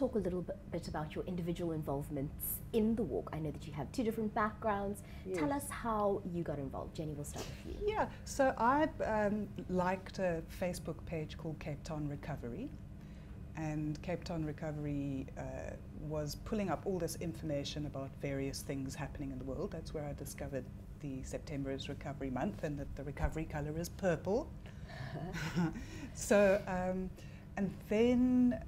talk a little bit about your individual involvements in the walk. I know that you have two different backgrounds. Yes. Tell us how you got involved. Jenny, we'll start with you. Yeah, so I liked a Facebook page called Cape Town Recovery. And Cape Town Recovery was pulling up all this information about various things happening in the world. That's where I discovered the September is Recovery Month and that the recovery colour is purple. So, and then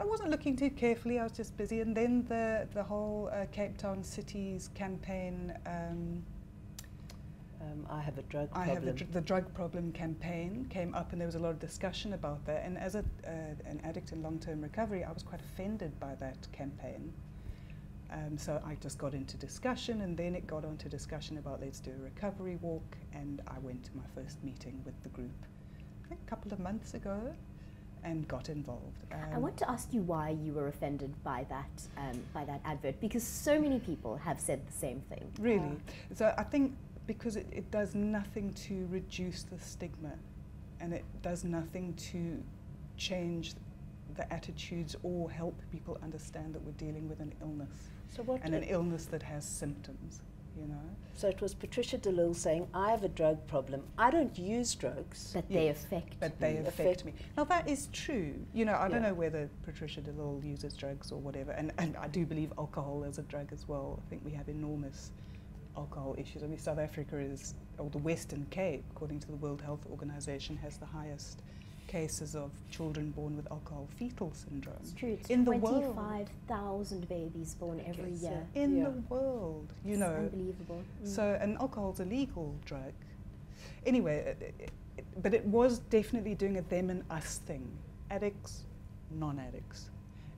I wasn't looking too carefully, I was just busy. And then the whole Cape Town Cities campaign, I have a drug problem. The drug problem campaign came up, and there was a lot of discussion about that. And as an addict in long-term recovery, I was quite offended by that campaign. So I just got into discussion, and then it got onto discussion about let's do a recovery walk, and I went to my first meeting with the group I think a couple of months ago and got involved. I want to ask you why you were offended by that advert, because so many people have said the same thing. Really? So I think because it does nothing to reduce the stigma, and it does nothing to change the attitudes or help people understand that we're dealing with an illness, and an illness that has symptoms, you know. So it was Patricia DeLille saying, I have a drug problem. I don't use drugs. But they affect me. But they affect me. Now that is true. You know, I don't know whether Patricia DeLille uses drugs or whatever, and I do believe alcohol is a drug as well. I think we have enormous alcohol issues. I mean, South Africa is, or the Western Cape, according to the World Health Organization, has the highest cases of children born with alcohol fetal syndrome. It's true. It's in 25,000 babies born every year. In the world, you know. Unbelievable. So, and alcohol's a legal drug. Anyway, but it was definitely doing a them and us thing. Addicts, non-addicts.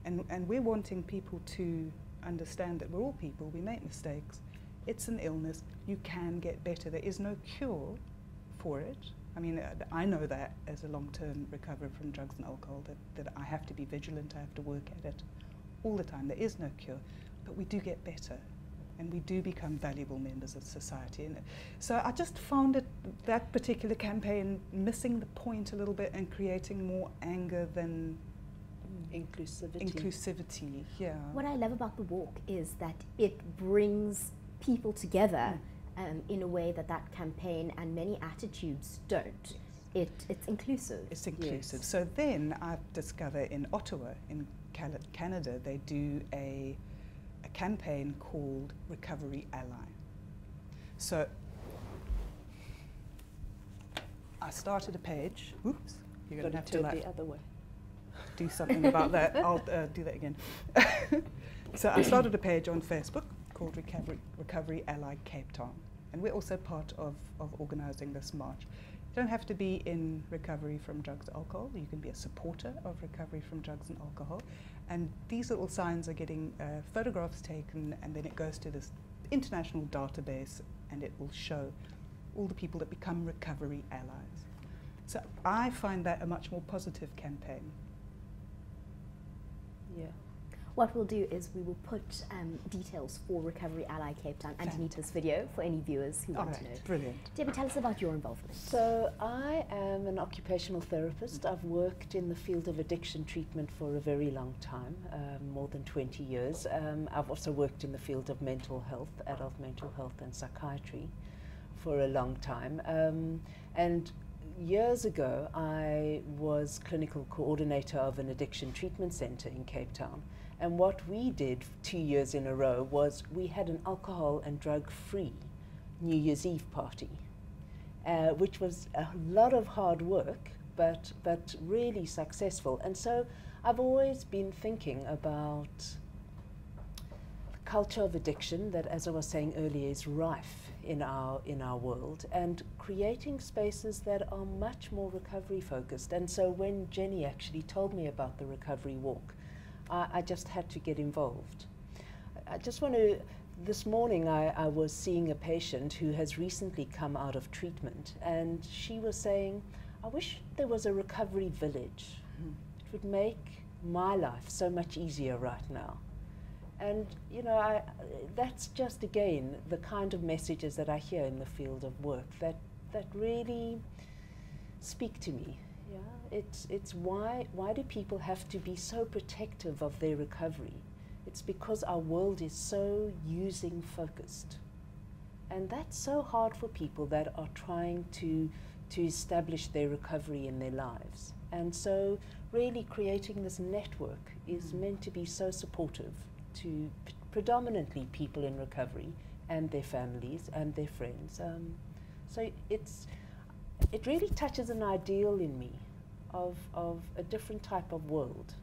And we're wanting people to understand that we're all people, we make mistakes. It's an illness, you can get better. There is no cure for it. I mean, I know that as a long-term recoverer from drugs and alcohol, that I have to be vigilant, I have to work at it all the time. There is no cure, but we do get better, and we do become valuable members of society. And so I just found that particular campaign missing the point a little bit and creating more anger than inclusivity. Yeah. What I love about the walk is that it brings people together in a way that campaign and many attitudes don't. It's inclusive. It's inclusive. Yes. So then I've discovered in Ottawa, in Canada, they do a campaign called RecoveryAlly. So I started a page. Oops, you're going to have to the other way. Do something about that. I'll do that again. So I started a page on Facebook called RecoveryAlly Cape Town. And we're also part of organising this march. You don't have to be in recovery from drugs and alcohol. You can be a supporter of recovery from drugs and alcohol. And these little signs are getting photographs taken, and then it goes to this international database, and it will show all the people that become recovery allies. So I find that a much more positive campaign. Yeah. What we'll do is we will put details for RecoveryAlly Cape Town underneath this video for any viewers who want to know. Brilliant. Debbie, tell us about your involvement. So I am an occupational therapist. I've worked in the field of addiction treatment for a very long time, more than 20 years. I've also worked in the field of mental health, adult mental health and psychiatry for a long time. And years ago, I was clinical coordinator of an addiction treatment center in Cape Town. And what we did 2 years in a row was we had an alcohol and drug-free New Year's Eve party, which was a lot of hard work, but really successful. And so I've always been thinking about the culture of addiction that, as I was saying earlier, is rife in our world, and creating spaces that are much more recovery focused. And so when Jenny actually told me about the recovery walk, I just had to get involved. I just want to, this morning I was seeing a patient who has recently come out of treatment, and she was saying, I wish there was a recovery village. It would make my life so much easier right now. And you know, that's just again the kind of messages that I hear in the field of work that really speak to me. Yeah, it's why do people have to be so protective of their recovery? It's because our world is so using focused. And that's so hard for people that are trying to establish their recovery in their lives. And so really creating this network is meant to be so supportive to predominantly people in recovery and their families and their friends. So it really touches an ideal in me of a different type of world